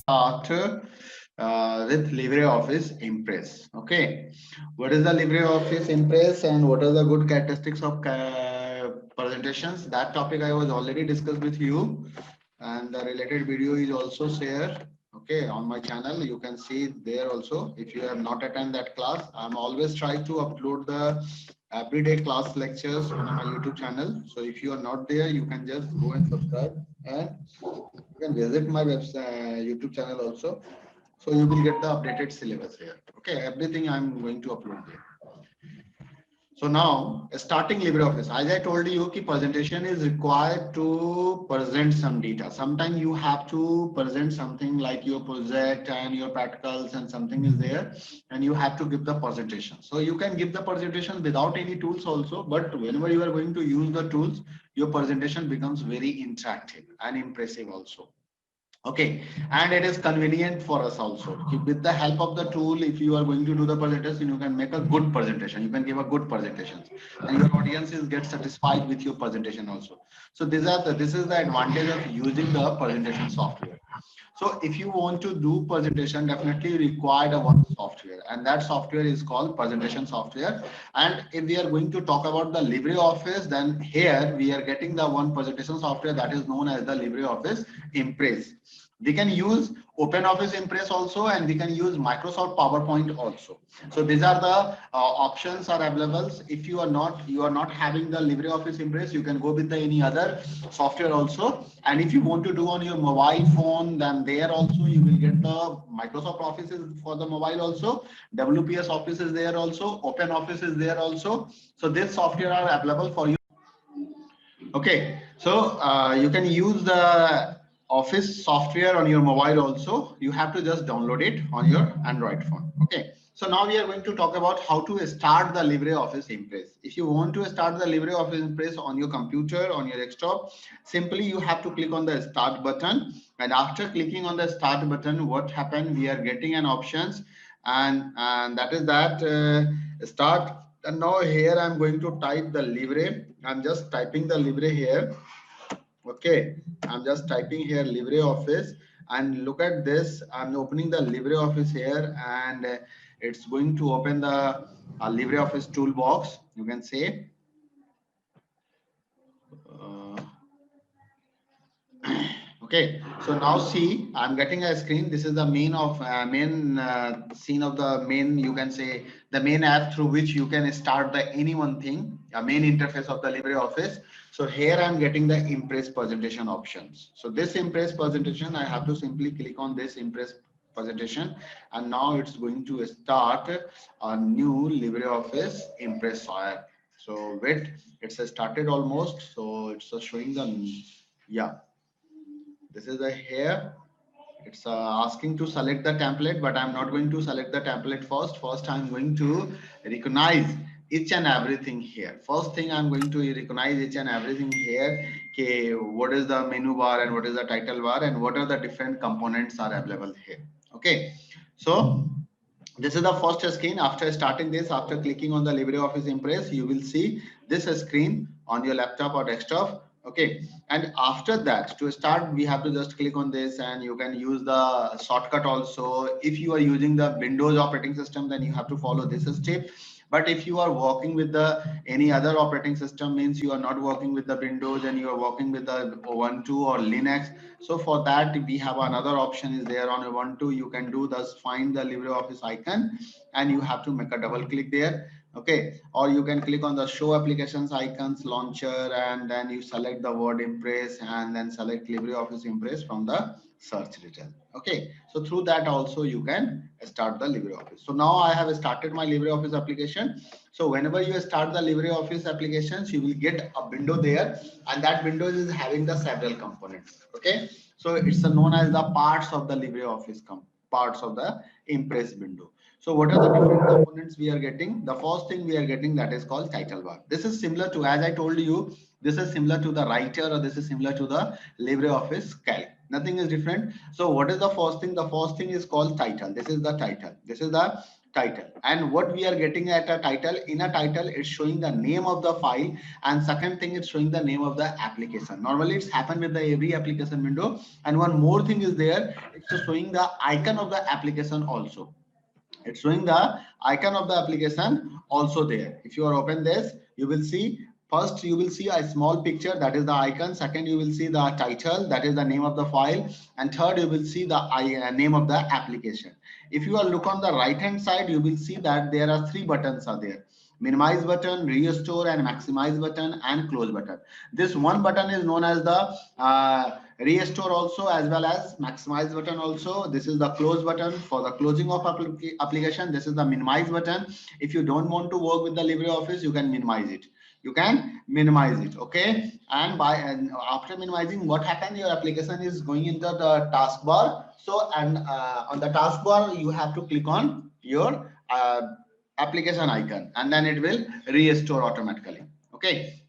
start with LibreOffice Impress. Okay, what is the LibreOffice Impress and what are the good characteristics of presentations? That topic I was already discussed with you, and the related video is also shared. Okay, on my channel you can see there also. If you have not attended that class, I'm always trying to upload the everyday class lectures on my YouTube channel. So if you are not there, you can just go and subscribe, and you can visit my website YouTube channel also. So you will get the updated syllabus here. Okay, everything I'm going to upload there. So now starting LibreOffice, as I told you, ki presentation is required to present some data. Sometimes you have to present something like your project and your practicals and something is there, and you have to give the presentation. So you can give the presentation without any tools also, but whenever you are going to use the tools, your presentation becomes very interactive and impressive also. Okay, and it is convenient for us also. With the help of the tool, if you are going to do the presentation, you can make a good presentation. You can give a good presentation, and your audiences get satisfied with your presentation also. So this is the advantage of using the presentation software. So if you want to do presentation, definitely require a one software, and that software is called presentation software. And if we are going to talk about the LibreOffice, then here we are getting the one presentation software that is known as the LibreOffice Impress. We can use OpenOffice Impress also, and we can use Microsoft PowerPoint also. So these are the options are available. If you are not having the LibreOffice Impress, you can go with the any other software also. And if you want to do on your mobile phone, then there also you will get the Microsoft Office for the mobile also. WPS Office is there also. OpenOffice is there also. So this software are available for you. Okay, so you can use the Office software on your mobile also. You have to just download it on your Android phone. Okay, so now we are going to talk about how to start the LibreOffice Impress. If you want to start the LibreOffice Impress on your computer, on your desktop, simply you have to click on the Start button. And after clicking on the Start button, what happened? We are getting an options, and that is that Start. And now here I'm going to type the Libre. I'm just typing the Libre here. Okay, I'm just typing here LibreOffice, and look at this. I'm opening the LibreOffice here, and it's going to open the LibreOffice toolbox. You can say. Uh, Okay, so now see, I'm getting a screen. This is the main scene of the main, you can say, the main app through which you can start the any one thing, a main interface of the LibreOffice. So here I'm getting the Impress presentation options. So this Impress presentation, I have to simply click on this Impress presentation, and now it's going to start a new LibreOffice Impress file. So wait, it's started almost. So it's showing the, yeah, this is the here. It's asking to select the template, but I'm not going to select the template first. I'm going to recognize each and everything here. First thing, I'm going to recognize each and everything here. Okay, what is the menu bar and what is the title bar and what are the different components are available here. Okay, so this is the first screen. After starting this, after clicking on the LibreOffice Impress, you will see this screen on your laptop or desktop. Okay, and after that, to start, we have to just click on this, and you can use the shortcut also. If you are using the Windows operating system, then you have to follow this step. But if you are working with the any other operating system, means you are not working with the Windows and you are working with the Ubuntu or Linux. So for that, we have another option is there on Ubuntu. You can do this, find the LibreOffice icon, and you have to make a double click there. Okay, or you can click on the show applications icons launcher, and then you select the word Impress and then select LibreOffice Impress from the search result. Okay, so through that also you can start the LibreOffice. So now I have started my LibreOffice application. So whenever you start the LibreOffice applications, you will get a window there, and that window is having the several components. Okay, so it's known as the parts of the LibreOffice parts of the Impress window. So what are the different components we are getting? The first thing we are getting, that is called title bar. This is similar to, as I told you, this is similar to the writer, or this is similar to the LibreOffice Calc. Nothing is different. So what is the first thing? The first thing is called title. This is the title. This is the title. And what we are getting at a title, in a title it's showing the name of the file, and second thing it's showing the name of the application. Normally it's happened with the every application window. And one more thing is there, it's showing the icon of the application also. It's showing the icon of the application also there. If you are open this, you will see, first you will see a small picture, that is the icon. Second, you will see the title, that is the name of the file. And third, you will see the name of the application. If you are look on the right hand side, you will see that there are three buttons are there: minimize button, restore and maximize button, and close button. This one button is known as the restore also, as well as maximize button also. This is the close button for the closing of application. This is the minimize button. If you don't want to work with the LibreOffice, you can minimize it. You can minimize it. Okay. And after minimizing, what happens, your application is going into the taskbar. So and on the taskbar you have to click on your application icon, and then it will restore automatically. Okay.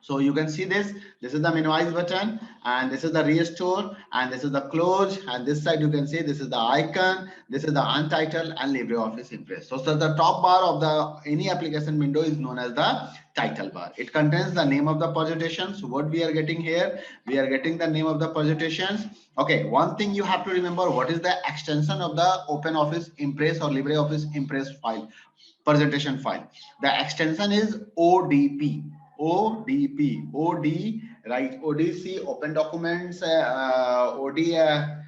So you can see this is the minimize button, and this is the restore, and this is the close, and this side you can see this is the icon, this is the untitled and LibreOffice Impress. So the top bar of the any application window is known as the title bar. It contains the name of the presentations. What we are getting here, we are getting the name of the presentations. Okay, one thing you have to remember, what is the extension of the OpenOffice Impress or LibreOffice Impress file, presentation file? The extension is ODP. ODP, OD, right? ODC, Open Documents, ODC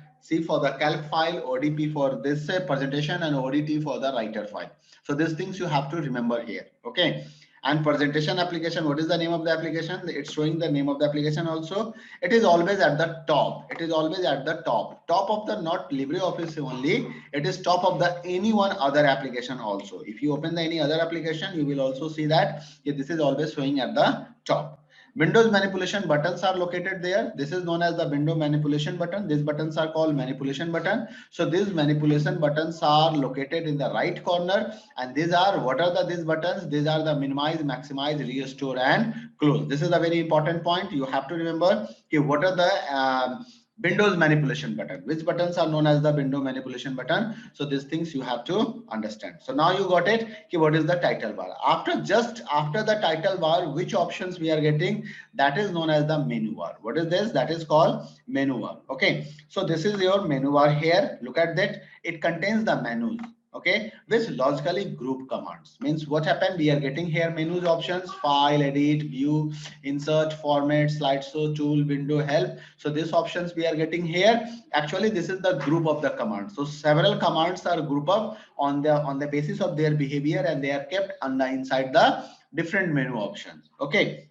for the calc file, ODP for this presentation, and ODT for the writer file. So these things you have to remember here. Okay. And presentation application, what is the name of the application? It's showing the name of the application also. It is always at the top. It is always at the top of the, not LibreOffice only. It is top of the any one other application also. If you open the any other application, you will also see that this is always showing at the top. Windows manipulation buttons are located there. This is known as the window manipulation button. These buttons are called manipulation button. So these manipulation buttons are located in the right corner. And these are, what are these buttons? These are the minimize, maximize, restore, and close. This is a very important point. You have to remember what are the Windows manipulation button. Which buttons are known as the window manipulation button? So these things you have to understand. So now you got it. What is the title bar? After the title bar, which options we are getting? That is known as the menu bar. What is this? That is called menu bar. Okay. So this is your menu bar here. Look at that. It contains the menus. Okay, which logically group commands. Means what happened, we are getting here menus options: file, edit, view, insert, format, slideshow, tool, window, help. So these options we are getting here. Actually this is the group of the commands. So several commands are grouped up on the basis of their behavior, and they are kept inside the different menu options. Okay.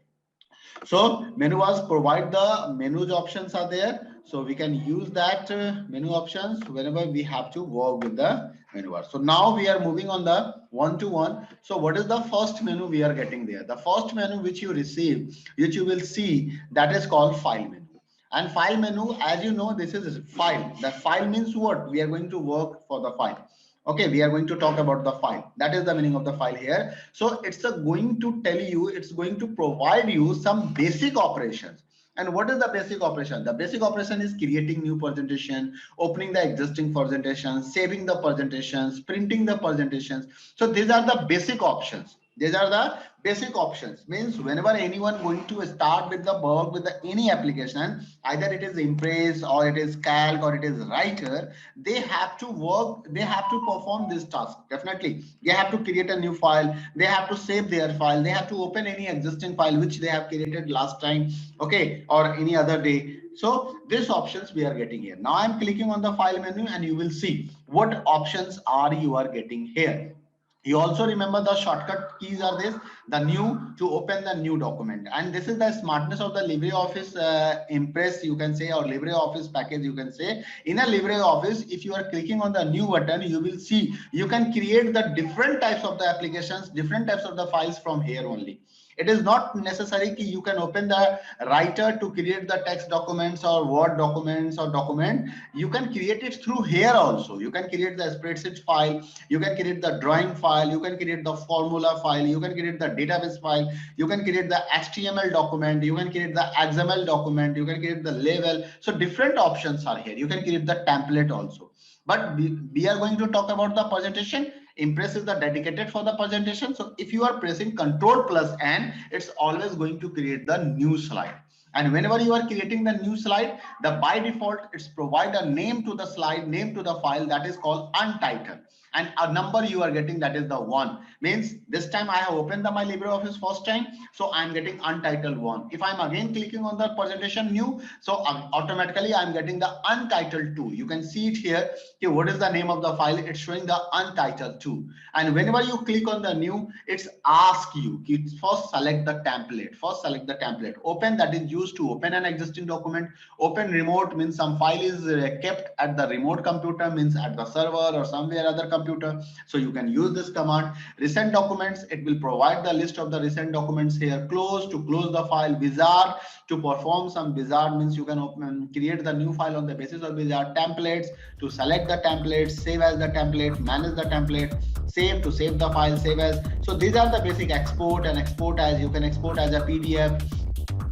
So menu bars provide the menus options are there. So we can use that menu options whenever we have to work with the menu bar. So now we are moving on the one-to-one. So what is the first menu we are getting there? The first menu which you receive, which you will see, that is called file menu. And file menu, as you know, this is file. The file means what? We are going to work for the file. Okay, we are going to talk about the file. That is the meaning of the file here. So it's going to tell you, it's going to provide you some basic operations. And what is the basic operation? The basic operation is creating new presentation, opening the existing presentations, saving the presentations, printing the presentations. So these are the basic options. These are the basic options. Means whenever anyone going to start with the work with any application, either it is Impress or it is Calc or it is Writer, they have to work, they have to perform this task. Definitely they have to create a new file, they have to save their file, they have to open any existing file which they have created last time, okay, or any other day. So these options we are getting here. Now I'm clicking on the file menu, and you will see what options are you are getting here. You also remember the shortcut keys are this, the new, to open the new document. And this is the smartness of the LibreOffice Impress, you can say, or LibreOffice package, you can say. In a LibreOffice, if you are clicking on the new button, you will see you can create the different types of the applications, different types of the files from here only. It is not necessary that you can open the writer to create the text documents or Word documents or document. You can create it through here also. You can create the spreadsheet file, you can create the drawing file, you can create the formula file, you can create the database file, you can create the HTML document, you can create the XML document, you can create the label. So different options are here. You can create the template also. But we are going to talk about the presentation Impress is the dedicated for the presentation. So if you are pressing Control plus N, it's always going to create the new slide. And whenever you are creating the new slide, the by default it's provide a name to the slide, name to the file, that is called untitled, and a number you are getting, that is the 1. Means this time I have opened the my LibreOffice first time, so I'm getting untitled 1. If I'm again clicking on the presentation new, so automatically I'm getting the untitled 2. You can see it here. Okay, what is the name of the file? It's showing the untitled 2. And whenever you click on the new, it's ask you first select the template. First select the template. Open, that is used to open an existing document. Open remote means some file is kept at the remote computer, means at the server or somewhere other computer. So you can use this command. Recent documents, it will provide the list of the recent documents here. Close, to close the file. Wizard, to perform some wizard, means you can create the new file on the basis of wizard. Templates, to select the template. Save as the template. Manage the template. Save, to save the file. Save as. So these are the basic export and export as. You can export as a PDF.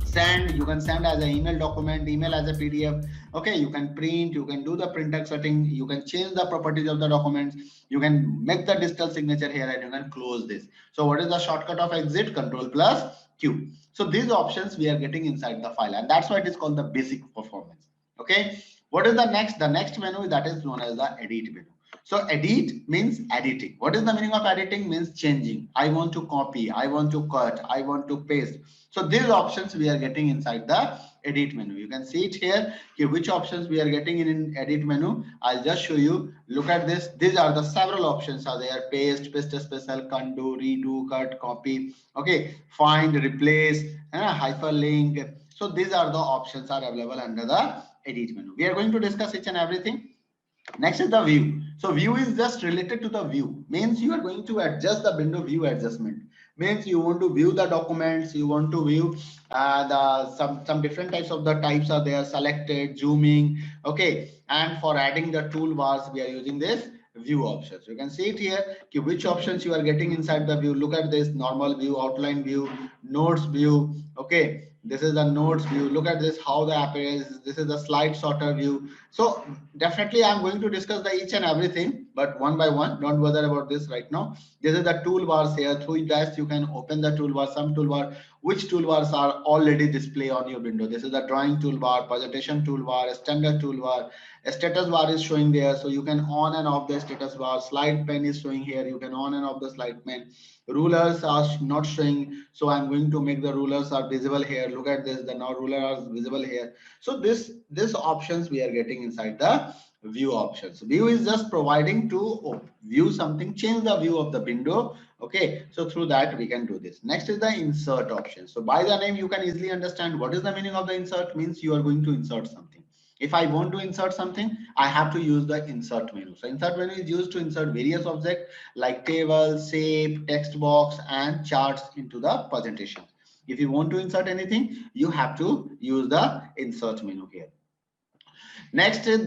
Send, you can send as an email document, email as a PDF. Okay, you can print, you can do the printer setting, you can change the properties of the documents, you can make the digital signature here, and you can close this. So what is the shortcut of exit? Control plus Q. So these options we are getting inside the file, and that's why it is called the basic performance. Okay, what is the next? The next menu, that is known as the edit menu. So edit means editing. What is the meaning of editing? Means changing. I want to copy, I want to cut, I want to paste. So these options we are getting inside the edit menu. You can see it here. Okay, which options we are getting in edit menu. I'll just show you. Look at this. These are the several options are there. Paste, paste special, undo, redo, cut, copy. Okay, find, replace, hyperlink. So these are the options are available under the edit menu. We are going to discuss each and everything. Next is the view. So view is just related to the view. Means you are going to adjust the window view adjustment. Means you want to view the documents, you want to view the some different types of the types are there, selected, zooming. Okay, and for adding the toolbars we are using this view options. You can see it here, which options you are getting inside the view. Look at this: normal view, outline view, notes view. Okay, this is the notes view. Look at this, how the app is. This is the slide sorter view. So definitely I'm going to discuss the each and everything, but one by one. Don't bother about this right now. This is the toolbars here. Through that you can open the toolbar. Some toolbar, which toolbars are already displayed on your window. This is the drawing toolbar, presentation toolbar, standard toolbar. A status bar is showing there, so you can on and off the status bar. Slide pane is showing here. You can on and off the slide pane. Rulers are not showing, so I'm going to make the rulers are visible here. Look at this, the now ruler are visible here. So this options we are getting inside the view options. View is just providing to view something, change the view of the window. Okay, so through that we can do this. Next is the insert option. So by the name you can easily understand what is the meaning of the insert. Means you are going to insert something. If I want to insert something, I have to use the insert menu. So insert menu is used to insert various objects like table, shape, text box, and charts into the presentation. If you want to insert anything, you have to use the insert menu here. Next is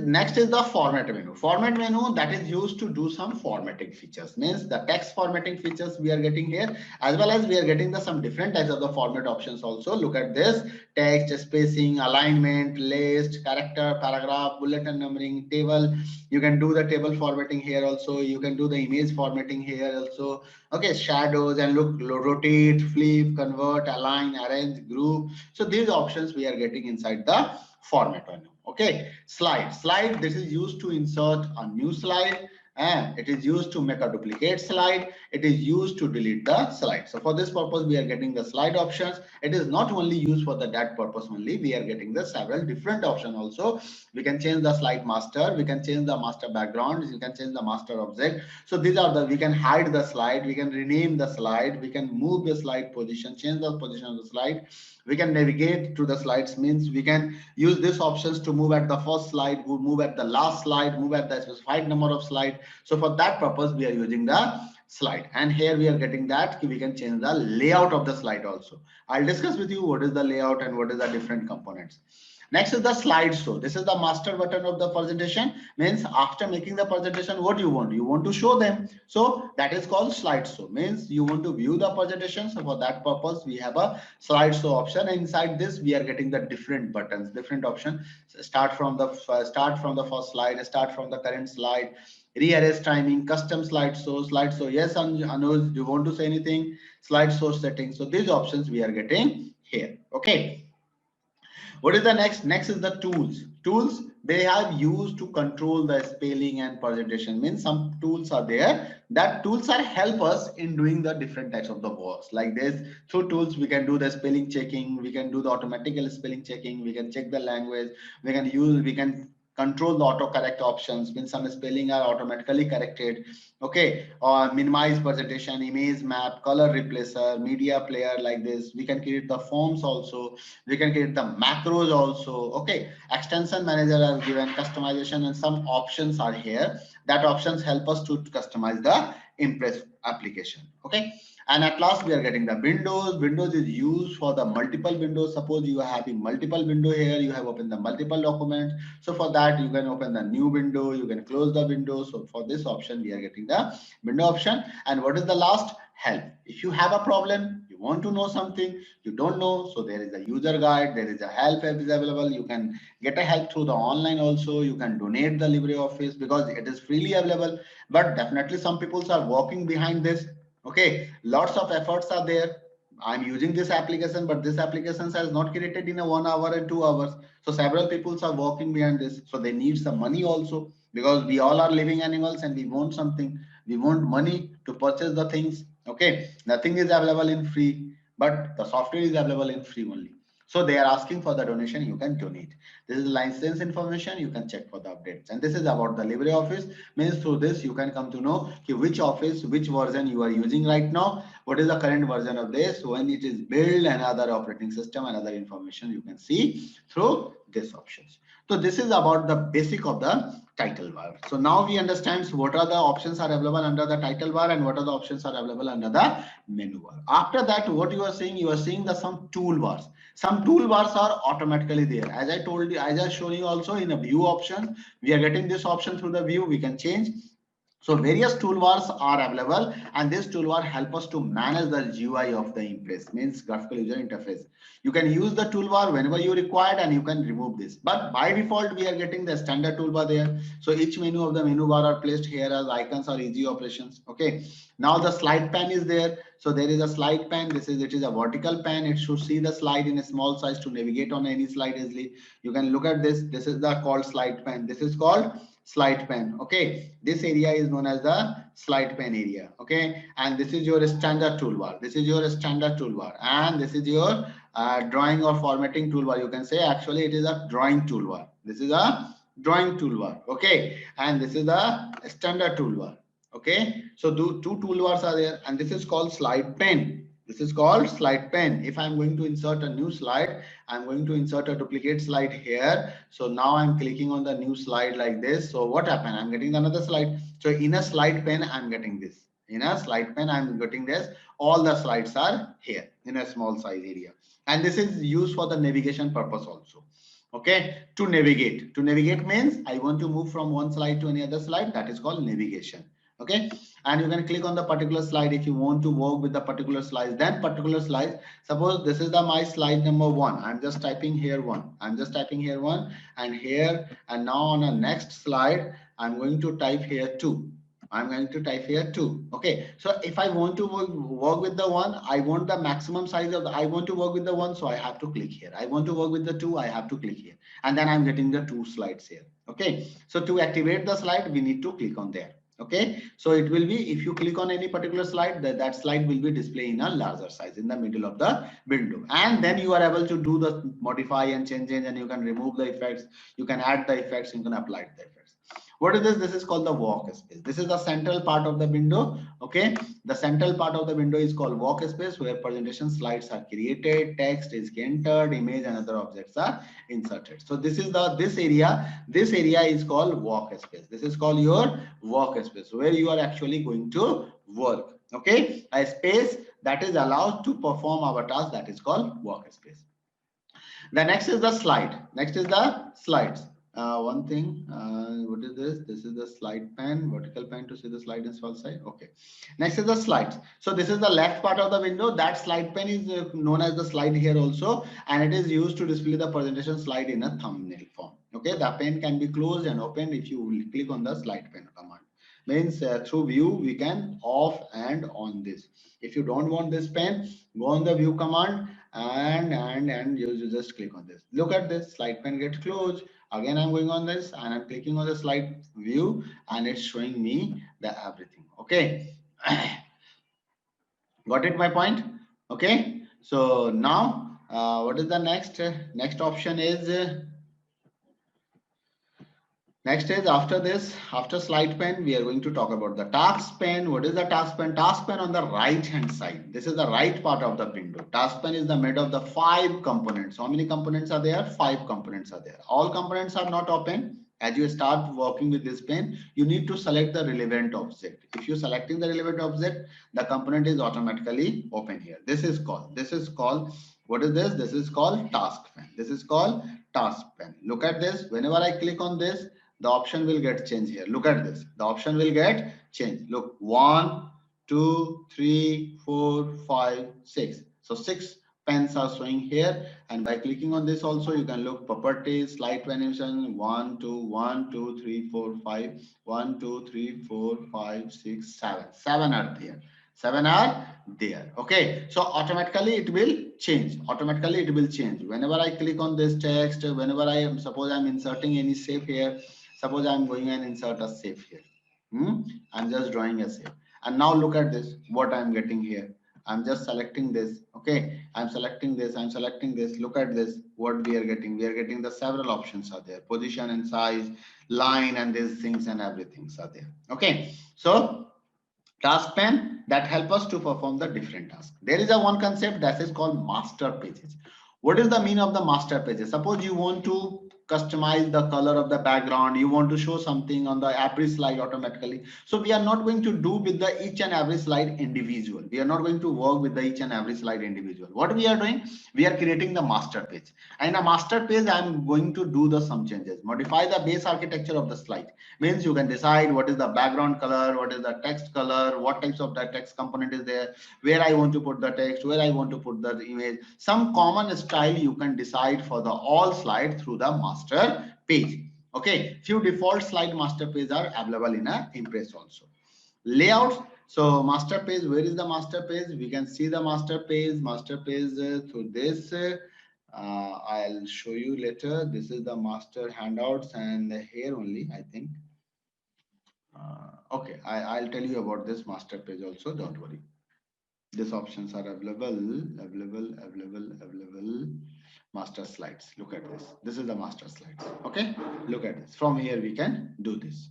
the format menu. Format menu, that is used to do some formatting features. Means the text formatting features we are getting here, as well as we are getting some different types of the format options also. Look at this: text, spacing, alignment, list, character, paragraph, bullet and numbering, table. You can do the table formatting here also. You can do the image formatting here also. Okay, shadows and look, rotate, flip, convert, align, arrange, group. So these options we are getting inside the format menu. Okay, slide, this is used to insert a new slide, and it is used to make a duplicate slide. It is used to delete the slide. So for this purpose we are getting the slide options. It is not only used for that purpose only. We are getting the several different options also. We can change the slide master, we can change the master background, you can change the master object. So these are the, we can hide the slide, we can rename the slide, we can move the slide position, change the position of the slide. We can navigate to the slides, means we can use these options to move at the first slide, move at the last slide, move at the specified number of slide. So for that purpose we are using the slide, and here we are getting that we can change the layout of the slide also. I'll discuss with you what is the layout and what is the different components. Next is the slideshow. This is the master button of the presentation. Means after making the presentation, what you want to show them. So that is called slideshow. Means you want to view the presentation. So for that purpose, we have a slideshow option. And inside this, we are getting the different buttons, different options. Start from the first slide, start from the current slide, rearrange timing, custom slide show. Yes, Anuj, you want to say anything? Slide show settings. So these options we are getting here. Okay. What is the next? Next is the tools. Tools they have used to control the spelling and presentation. Means some tools are there. That tools are help us in doing the different types of the works. Like this, through tools we can do the spelling checking. We can do the automatical spelling checking. We can check the language. We can control the autocorrect options. Means some spelling are automatically corrected. Okay, or minimize presentation, image map, color replacer, media player like this. We can create the forms also, we can create the macros also. Okay, extension manager are given, customization and some options are here. That options help us to customize the Impress application. Okay, and at last we are getting the windows. Windows is used for the multiple windows. Suppose you are having multiple window here, you have opened the multiple documents, so for that you can open the new window, you can close the window. So for this option we are getting the window option. And what is the last? Help. If you have a problem, you want to know something, you don't know, so there is a user guide, there is a help app is available. You can get a help through the online also. You can donate the LibreOffice because it is freely available, but definitely some people are working behind this. Okay, lots of efforts are there. I'm using this application, but this application has not created in a 1 hour and 2 hours. So several people are working behind this. So they need some money also, because we all are living animals and we want something. We want money to purchase the things. Okay, nothing is available in free, but the software is available in free only. So they are asking for the donation, you can donate. This is license information, you can check for the updates. And this is about the LibreOffice. Means through this you can come to know which office, which version you are using right now, what is the current version of this, when it is built, and other operating system and other information you can see through these options. So this is about the basic of the title bar. So now we understand what are the options are available under the title bar and what are the options are available under the menu bar. After that, what you are seeing the some toolbars. Some toolbars are automatically there. As I told you, as I shown you also in a view option, we are getting this option through the view. We can change. So various toolbars are available, and this toolbar help us to manage the GUI of the Impress, means graphical user interface. You can use the toolbar whenever you require, and you can remove this. But by default, we are getting the standard toolbar there. So each menu of the menu bar are placed here as icons or easy operations. Okay. Now the slide pane is there. So there is a slide pane. It is a vertical pane. It should see the slide in a small size to navigate on any slide easily. You can look at this. This is the called slide pane. This is called slide pane. Okay, this area is known as the slide pane area. Okay, and this is your standard toolbar. This is your standard toolbar, and this is your drawing or formatting toolbar. You can say actually it is a drawing toolbar. This is a drawing toolbar. Okay, and this is the standard toolbar. Okay, so two toolbars are there, and this is called slide pane. This is called slide pane. If I'm going to insert a new slide, I'm going to insert a duplicate slide here. So now I'm clicking on the new slide like this. So what happened? I'm getting another slide. So in a slide pane, I'm getting this. In a slide pane, I'm getting this. All the slides are here in a small size area. And this is used for the navigation purpose also. Okay, to navigate means I want to move from one slide to any other slide. That is called navigation. Okay, and you can click on the particular slide if you want to work with the particular slide. Then particular slide, suppose this is the my slide number 1. I'm just typing here 1. I'm just typing here 1 and here, and now on the next slide I'm going to type here 2. I'm going to type here 2. Okay, so if I want to work with the 1, I want the maximum size of the, I want to work with the 1, so I have to click here. I want to work with the 2, I have to click here, and then I'm getting the 2 slides here. Okay, so to activate the slide, we need to click on there. Okay, so it will be, if you click on any particular slide, that slide will be displayed in a larger size in the middle of the window, and then you are able to do the modify and change, and you can remove the effects, you can add the effects, you can apply the effects. What is this? This is called the workspace. This is the central part of the window. Okay, the central part of the window is called workspace, where presentation slides are created, text is entered, image and other objects are inserted. So this is this area is called workspace. This is called your workspace, where you are actually going to work. Okay, a space that is allowed to perform our task, that is called workspace. The next is the slide. Next is the slides. One thing, what is this? This is the slide pane, vertical pane to see the slide in small size. Okay. Next is the slides. So this is the left part of the window. That slide pane is known as the slide here also, and it is used to display the presentation slide in a thumbnail form. Okay, the pane can be closed and opened if you click on the slide pane command. Means through view we can off and on this. If you don't want this pen, go on the view command and you just click on this. Look at this, slide pen gets closed. Again I'm going on this and I'm clicking on the slide view and it's showing me the everything. Okay. Got it my point? Okay. So now what is the next option is next is after this, after slide pane, we are going to talk about the task pane. What is the task pane? Task pane on the right hand side. This is the right part of the window. Task pane is the made of the 5 components. How many components are there? 5 components are there. All components are not open. As you start working with this pane, you need to select the relevant object. If you're selecting the relevant object, the component is automatically open here. This is called, what is this? This is called task pane. This is called task pane. Look at this. Whenever I click on this, the option will get changed here. Look at this. The option will get changed. Look, 1, 2, 3, 4, 5, 6. So 6 pens are showing here. And by clicking on this also, you can look properties, slide animation, 1, 2, 1, 2, 3, 4, 5, 1, 2, 3, 4, 5, 6, 7. 7 are there. 7 are there. Okay. So automatically it will change. Automatically it will change. Whenever I click on this text, whenever I am, suppose I'm inserting any shape here, suppose I'm going and insert a shape here. I'm just drawing a shape. And now look at this, what I'm getting here. I'm just selecting this. Okay. I'm selecting this. I'm selecting this. Look at this. What we are getting. We are getting the several options are there. Position and size, line, and these things and everything are there. Okay. So task pane that help us to perform the different tasks. There is a one concept that is called master pages. What is the meaning of the master pages? Suppose you want to customize the color of the background, you want to show something on the every slide automatically. So we are not going to do with the each and every slide individual. We are not going to work with the each and every slide individual. What we are doing, we are creating the master page. And in a master page, I'm going to do the some changes, modify the base architecture of the slide. Means you can decide what is the background color, what is the text color, what types of the text component is there, where I want to put the text, where I want to put the image. Some common style you can decide for the all slide through the master page. Okay, few default slide master page are available in a Impress also. Layouts. So master page, where is the master page? We can see the master page through this. I'll show you later. This is the master handouts and here only, I think. Okay, I'll tell you about this master page also. Don't worry. These options are available. Master slides. Look at this. This is the master slides. Okay, look at this. From here we can do this.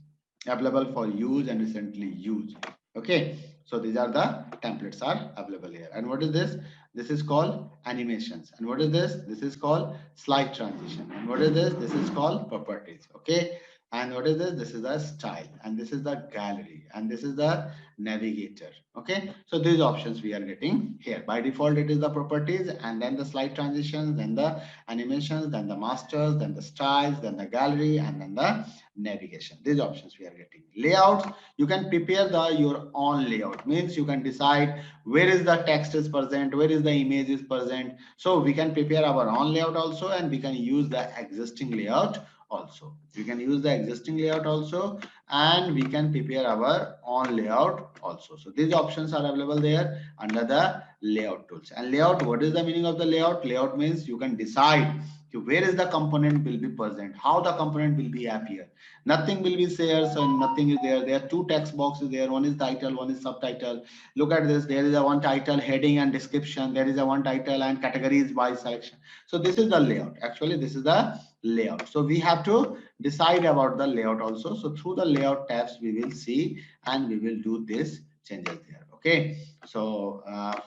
Available for use and recently used. Okay, so these are the templates are available here. And what is this? This is called animations. And what is this? This is called slide transition. And what is this? This is called properties. Okay. And what is this? This is the style, and this is the gallery, and this is the navigator. Okay, so these options we are getting here. By default, it is the properties, and then the slide transitions, then the animations, then the masters, then the styles, then the gallery, and then the navigation. These options we are getting. Layouts, you can prepare your own layout. Means you can decide where is the text is present, where is the image is present. So we can prepare our own layout also, and we can use the existing layout also. We can use the existing layout also, and we can prepare our own layout also. So these options are available there under the layout tools. And layout, what is the meaning of the layout? Layout means you can decide where is the component will be present, how the component will be appear. Nothing will be there, so nothing is there. There are two text boxes there. One is title, one is subtitle. Look at this. There is a one title, heading and description. There is a one title and categories by section. So this is the layout. Actually, this is the layout. So we have to decide about the layout also. So through the layout tabs, we will see and we will do this changes there. Okay. So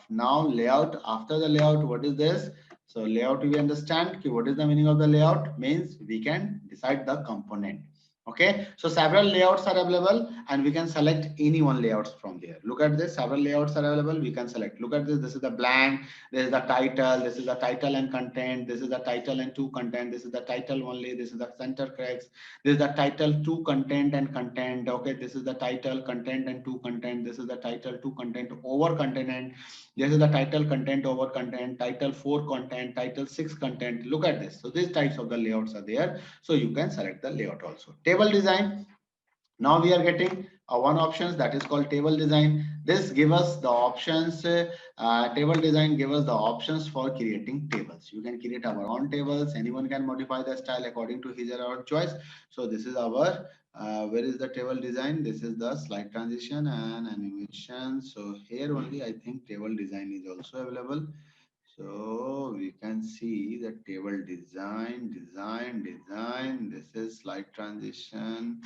now layout, after the layout, what is this? So layout, we understand what is the meaning of the layout means we can decide the component. Okay, so several layouts are available and we can select any one layouts from there. Look at this, several layouts are available. We can select. Look at this. This is the blank. This is the title. This is the title and content. This is the title and two content. This is the title only. This is the center cracks. This is the title, two content and content. Okay, this is the title, content and two content. This is the title, two content over content. This is the title, content over content, title 4 content, title 6 content. Look at this. So these types of the layouts are there. So you can select the layout also. Table design. Now we are getting one options that is called table design. This give us the options. Table design give us the options for creating tables. You can create our own tables. Anyone can modify the style according to his or her choice. So this is our where is the table design? This is the slide transition and animation. So here only I think table design is also available. So we can see the table design. This is slide transition,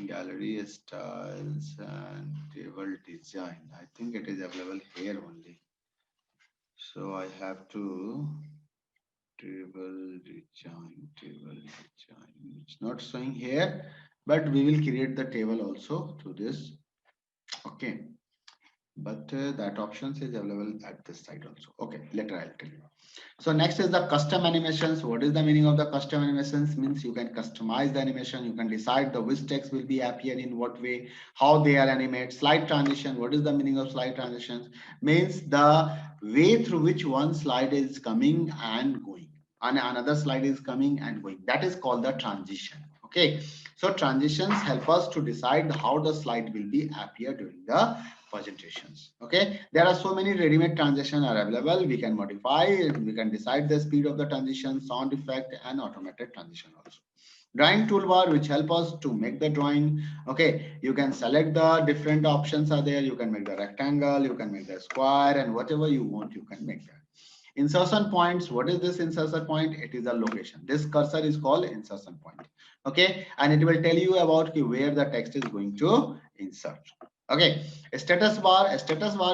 gallery styles and table design. I think it is available here only. So I have to table design. It's not showing here, but we will create the table also through this. Okay. But that options is available at this side also. Okay, later I'll tell you. So next is the custom animations. What is the meaning of the custom animations? Means you can customize the animation. You can decide the which text will be appear in what way, how they are animated. Slide transition. What is the meaning of slide transitions? Means the way through which one slide is coming and going, and another slide is coming and going. That is called the transition. Okay. So transitions help us to decide how the slide will be appear during the presentations. Okay, there are so many ready-made transitions are available. We can modify, we can decide the speed of the transition, sound effect, and automated transition also. Drawing toolbar which help us to make the drawing. Okay, you can select the different options are there. You can make the rectangle, you can make the square, and whatever you want, you can make that. Insertion points. What is this insertion point? It is a location. This cursor is called insertion point. Okay, and it will tell you about where the text is going to insert. Okay, a status bar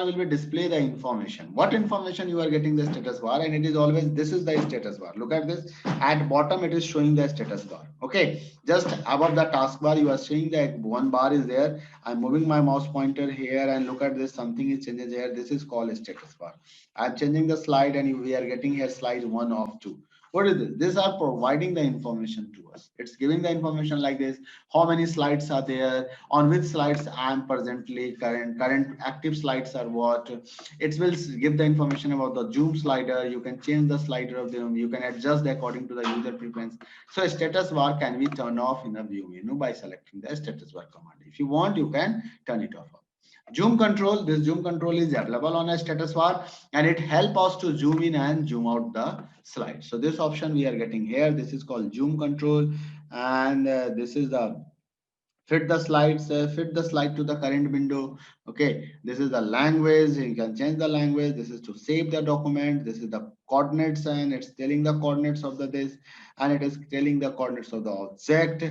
will be display the information. What information you are getting the status bar, and it is always this is the status bar. Look at this. At bottom it is showing the status bar. Okay, just above the taskbar you are seeing that one bar is there. I'm moving my mouse pointer here and look at this. Something is changing here. This is called a status bar. I'm changing the slide and we are getting here slide 1 of 2. What is this? These are providing the information to us. It's giving the information like this. How many slides are there? On which slides I am presently current active slides are what? It will give the information about the zoom slider. You can change the slider of them. You can adjust according to the user preference. So a status bar can be turned off in the view menu by selecting the status bar command. If you want, you can turn it off. Zoom control, this zoom control is available on a status bar and it helps us to zoom in and zoom out the slide. So this option we are getting here, this is called zoom control, and this is the fit the slide to the current window. Okay, this is the language. You can change the language. This is to save the document. This is the coordinates and it's telling the coordinates of the this, and it is telling the coordinates of the object.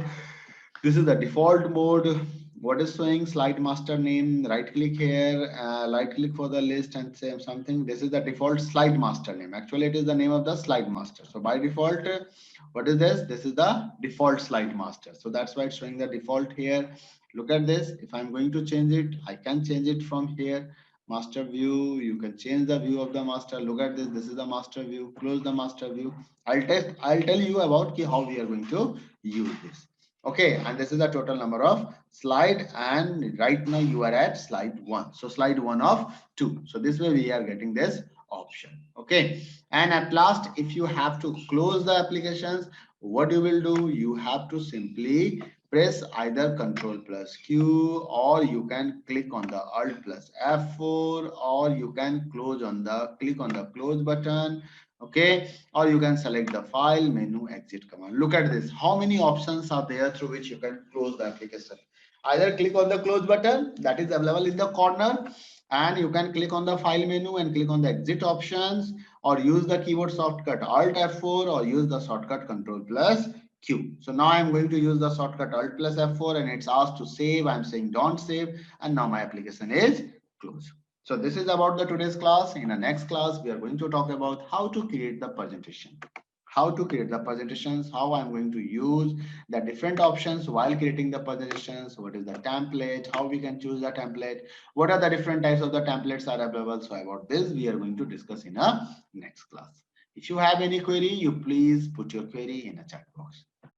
This is the default mode. What is showing slide master name? Right click here, right click for the list and say something. This is the default slide master name. Actually, it is the name of the slide master. So by default, what is this? This is the default slide master. So that's why it's showing the default here. Look at this. If I'm going to change it, I can change it from here. Master view. You can change the view of the master. Look at this. This is the master view. Close the master view. I'll tell you about how we are going to use this. Okay, and this is the total number of slide, and right now you are at slide 1. So slide 1 of 2. So this way we are getting this option. Okay, and at last, if you have to close the applications, what you will do, you have to simply press either Ctrl plus Q, or you can click on the Alt plus F4, or you can click on the close button. Okay, or you can select the file menu exit command. Look at this. How many options are there through which you can close the application? Either click on the close button that is available in the corner, and you can click on the file menu and click on the exit options, or use the keyboard shortcut Alt F4, or use the shortcut Control plus Q. So now I'm going to use the shortcut Alt plus F4 and it's asked to save. I'm saying don't save, and now my application is closed. So this is about the today's class. In the next class, we are going to talk about how to create the presentation. How to create the presentations, how I'm going to use the different options while creating the presentations, what is the template, how we can choose the template, what are the different types of the templates are available. So about this, we are going to discuss in a next class. If you have any query, you please put your query in a chat box.